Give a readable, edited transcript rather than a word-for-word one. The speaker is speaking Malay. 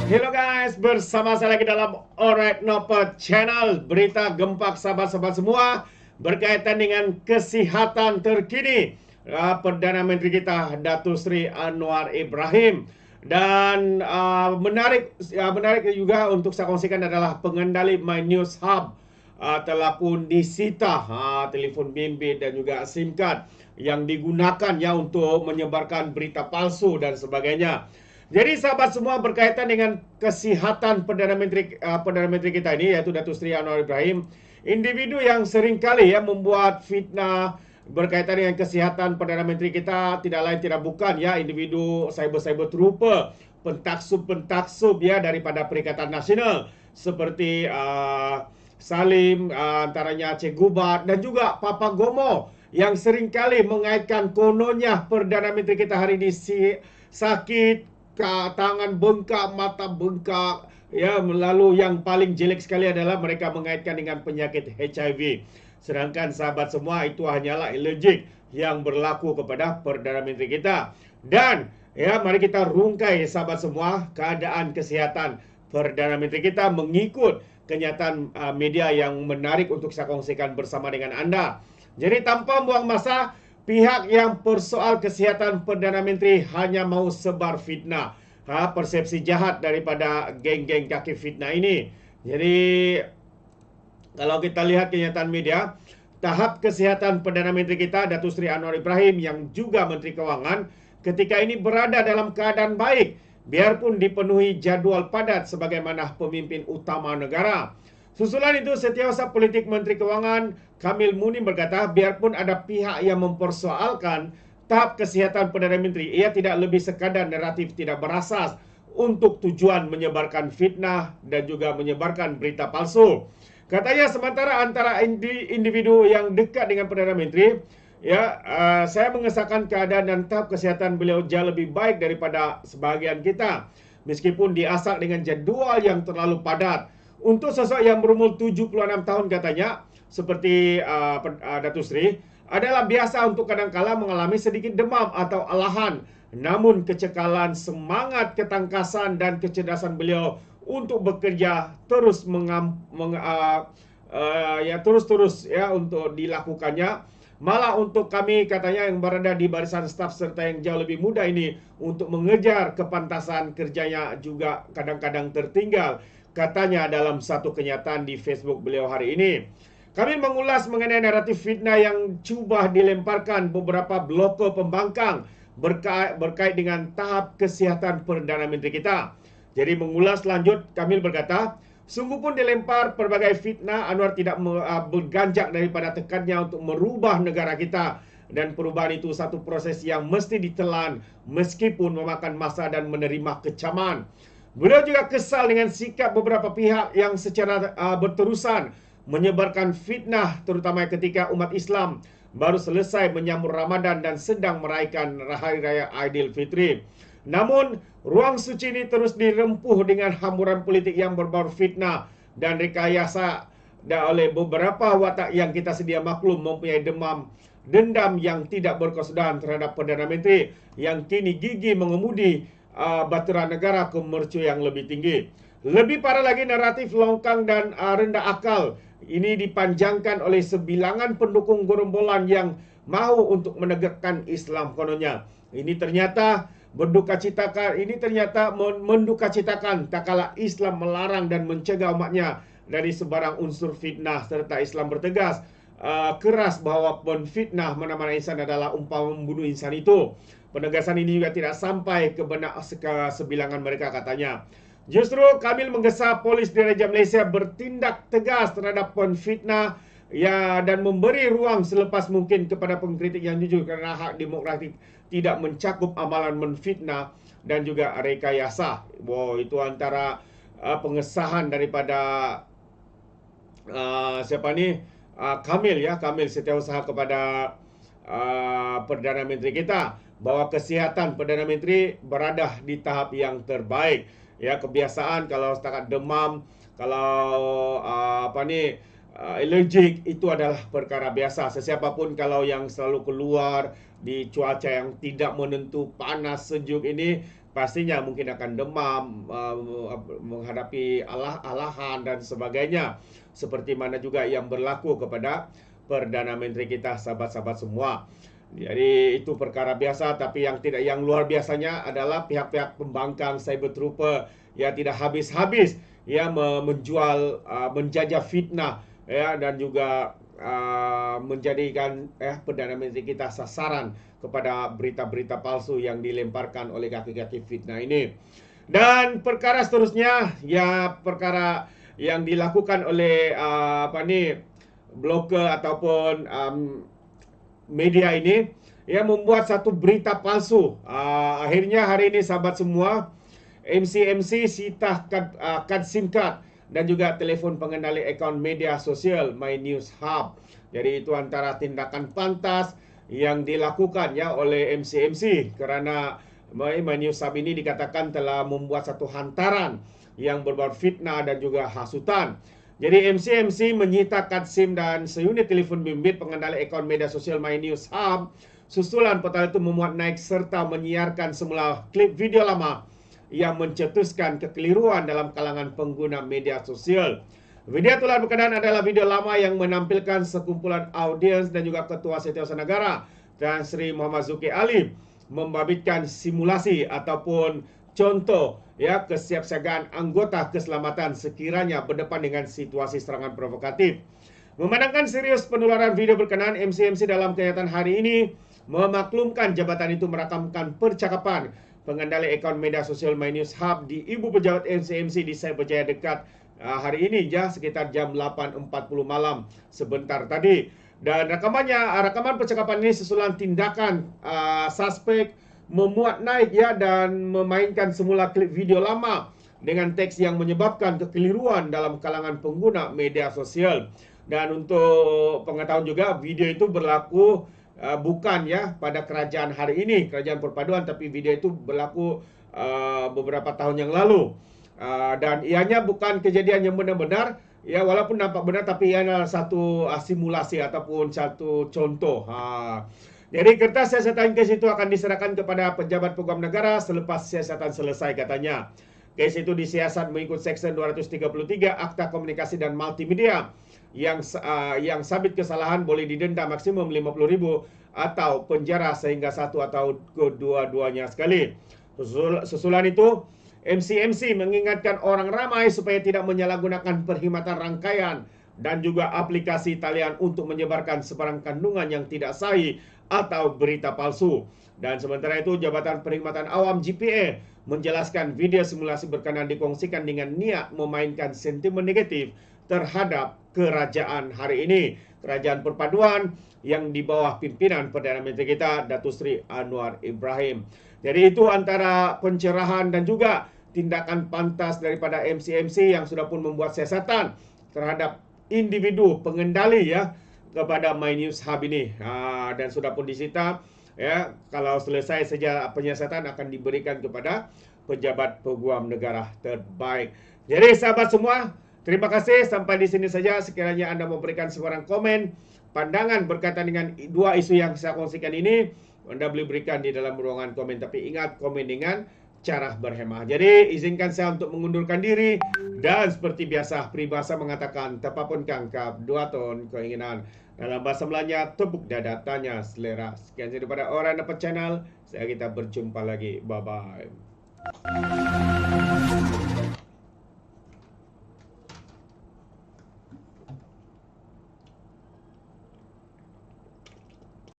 Hello guys, bersama saya lagi dalam Alright Noper Channel. Berita gempak sahabat-sahabat semua berkaitan dengan kesihatan terkini Perdana Menteri kita Datuk Seri Anwar Ibrahim. Dan menarik juga untuk saya kongsikan adalah pengendali My News Hub telah pun disita telefon bimbit dan juga SIM card yang digunakan ya untuk menyebarkan berita palsu dan sebagainya. Jadi sahabat semua, berkaitan dengan kesihatan Perdana Menteri kita ini, yaitu Datuk Seri Anwar Ibrahim, individu yang seringkali ya membuat fitnah berkaitan dengan kesihatan Perdana Menteri kita tidak lain tidak bukan ya individu cyber trooper, pentaksub ya daripada Perikatan Nasional seperti Salim, antaranya Cik Gubat dan juga Papa Gomo yang seringkali mengaitkan kononnya Perdana Menteri kita hari ini sakit, tangan bengkak, mata bengkak, ya, lalu yang paling jelek sekali adalah mereka mengaitkan dengan penyakit HIV. Sedangkan sahabat semua, itu hanyalah allergic yang berlaku kepada Perdana Menteri kita. Dan ya, mari kita rungkai sahabat semua keadaan kesihatan Perdana Menteri kita mengikut kenyataan media yang menarik untuk saya kongsikan bersama dengan anda. Jadi tanpa buang masa, pihak yang persoal kesihatan Perdana Menteri hanya mau sebar fitnah, persepsi jahat daripada geng-geng kaki fitnah ini. Jadi kalau kita lihat kenyataan media, tahap kesihatan Perdana Menteri kita Datuk Seri Anwar Ibrahim yang juga Menteri Kewangan ketika ini berada dalam keadaan baik, biarpun dipenuhi jadual padat sebagaimana pemimpin utama negara. Susulan itu, Setiausaha Politik Menteri Kewangan Kamil Munim berkata, biarpun ada pihak yang mempersoalkan tahap kesihatan Perdana Menteri, ia tidak lebih sekadar naratif tidak berasas untuk tujuan menyebarkan fitnah dan juga menyebarkan berita palsu. Katanya sementara antara individu yang dekat dengan Perdana Menteri, ya, saya mengesahkan keadaan dan tahap kesihatan beliau jauh lebih baik daripada sebahagian kita, meskipun diasak dengan jadual yang terlalu padat. Untuk sosok yang berumur 76 tahun katanya, seperti Datuk Seri, adalah biasa untuk kadang-kala mengalami sedikit demam atau alahan. Namun kecekalan, semangat, ketangkasan dan kecerdasan beliau untuk bekerja terus terus ya untuk dilakukannya. Malah untuk kami katanya yang berada di barisan staf serta yang jauh lebih muda ini untuk mengejar kepantasan kerjanya juga kadang-kadang tertinggal, katanya dalam satu kenyataan di Facebook beliau hari ini. Kami mengulas mengenai naratif fitnah yang cuba dilemparkan beberapa bloko pembangkang berkait dengan tahap kesihatan Perdana Menteri kita. Jadi mengulas lanjut, Kamil berkata, sungguh pun dilempar pelbagai fitnah, Anwar tidak berganjak daripada tekannya untuk merubah negara kita. Dan perubahan itu satu proses yang mesti ditelan meskipun memakan masa dan menerima kecaman. Beliau juga kesal dengan sikap beberapa pihak yang secara berterusan menyebarkan fitnah, terutama ketika umat Islam baru selesai menyambut Ramadan dan sedang merayakan Hari Raya Aidilfitri. Namun, ruang suci ini terus dirempuh dengan hamburan politik yang berbau fitnah dan rekayasa oleh beberapa watak yang kita sedia maklum mempunyai dendam yang tidak berkesudahan terhadap Perdana Menteri yang kini gigih mengemudi batera negara ke mercu yang lebih tinggi. Lebih parah lagi, naratif longkang dan rendah akal ini dipanjangkan oleh sebilangan pendukung gerombolan yang mahu untuk menegakkan Islam kononnya. Ini ternyata mendukacitakan tak kala Islam melarang dan mencegah umatnya dari sebarang unsur fitnah, serta Islam bertegas keras bahawa penfitnah mana-mana insan adalah umpama membunuh insan itu. Penegasan ini juga tidak sampai ke benak sebilangan mereka, katanya. Justru Kamil menggesa polis Diraja Malaysia bertindak tegas terhadap penfitnah ya, dan memberi ruang selepas mungkin kepada pengkritik yang jujur, kerana hak demokratik tidak mencakup amalan menfitnah dan juga rekayasa. Itu antara pengesahan daripada Kamil ya, Kamil Setiausaha kepada Perdana Menteri kita, bahwa kesihatan Perdana Menteri berada di tahap yang terbaik. Ya, kebiasaan kalau setakat demam, kalau allergic, itu adalah perkara biasa. Sesiapapun kalau yang selalu keluar di cuaca yang tidak menentu, panas sejuk ini, pastinya mungkin akan demam, menghadapi alahan dan sebagainya. Seperti mana juga yang berlaku kepada Perdana Menteri kita, sahabat-sahabat semua. Jadi itu perkara biasa, tapi yang luar biasanya adalah pihak-pihak pembangkang cyber trooper yang tidak habis-habis ya menjual, menjajah fitnah ya, dan juga menjadikan Perdana Menteri kita sasaran kepada berita-berita palsu yang dilemparkan oleh kaki-kaki fitnah ini. Dan perkara seterusnya ya perkara yang dilakukan oleh blogger ataupun media ini ya membuat satu berita palsu. Akhirnya hari ini sahabat semua, MC sita kad SIM card dan juga telefon pengendali akaun media sosial My News Hub. Jadi itu antara tindakan pantas yang dilakukan ya oleh MC kerana My News Hub ini dikatakan telah membuat satu hantaran yang berbau fitnah dan juga hasutan. Jadi MC menyita kad SIM dan seunit telefon bimbit pengendali akaun media sosial My News Hub. Susulan portal itu memuat naik serta menyiarkan semula klip video lama yang mencetuskan kekeliruan dalam kalangan pengguna media sosial. Video tular berkenaan adalah video lama yang menampilkan sekumpulan audiens dan juga Ketua Setiausaha Negara Tan Sri Muhammad Zulkifli Ali membabitkan simulasi ataupun contoh ya kesiapsiagaan anggota keselamatan sekiranya berdepan dengan situasi serangan provokatif. Memandangkan serius penularan video berkenaan, MC dalam kenyataan hari ini memaklumkan jabatan itu merakamkan percakapan pengendali akaun media sosial My News Hub di Ibu Pejabat MC di Cyberjaya dekat hari ini sekitar jam 8.40 malam sebentar tadi. Dan rakaman percakapan ini susulan tindakan suspek memuat naik ya dan memainkan semula klip video lama dengan teks yang menyebabkan kekeliruan dalam kalangan pengguna media sosial. Dan untuk pengetahuan juga, video itu berlaku bukan ya pada kerajaan hari ini, kerajaan perpaduan, tapi video itu berlaku beberapa tahun yang lalu. Dan ianya bukan kejadian yang benar-benar ya, walaupun nampak benar, tapi ia adalah satu simulasi ataupun satu contoh. Jadi kertas siasatan kes itu akan diserahkan kepada pejabat peguam negara selepas siasatan selesai katanya. Kes itu disiasat mengikut Seksyen 233 Akta Komunikasi dan Multimedia yang sabit kesalahan boleh didenda maksimum 50.000 atau penjara sehingga 1 atau kedua-duanya sekali. Susulan itu MC mengingatkan orang ramai supaya tidak menyalahgunakan perkhidmatan rangkaian dan juga aplikasi talian untuk menyebarkan sebarang kandungan yang tidak sahih atau berita palsu. Dan sementara itu, Jabatan Perkhidmatan Awam JPA menjelaskan video simulasi berkenaan dikongsikan dengan niat memainkan sentimen negatif terhadap kerajaan hari ini, kerajaan perpaduan yang di bawah pimpinan Perdana Menteri kita Datuk Seri Anwar Ibrahim. Jadi itu antara pencerahan dan juga tindakan pantas daripada MC yang sudah pun membuat siasatan terhadap individu pengendali ya kepada My News Hub ini, dan sudah pun disita ya. Kalau selesai saja penyiasatan akan diberikan kepada pejabat peguam negara terbaik. Jadi sahabat semua, terima kasih sampai di sini saja. Sekiranya Anda memberikan sebarang komen, pandangan berkaitan dengan dua isu yang saya kongsikan ini, Anda boleh berikan di dalam ruangan komen. Tapi ingat, komen dengan cara berhemah. Jadi izinkan saya untuk mengundurkan diri. Dan seperti biasa, peribahasa mengatakan tapapun kangkap dua ton keinginan. Dalam bahasa Melanya, tepuk dada, tanya selera. Sekian daripada Orang Dapat Channel. Kita berjumpa lagi. Bye-bye.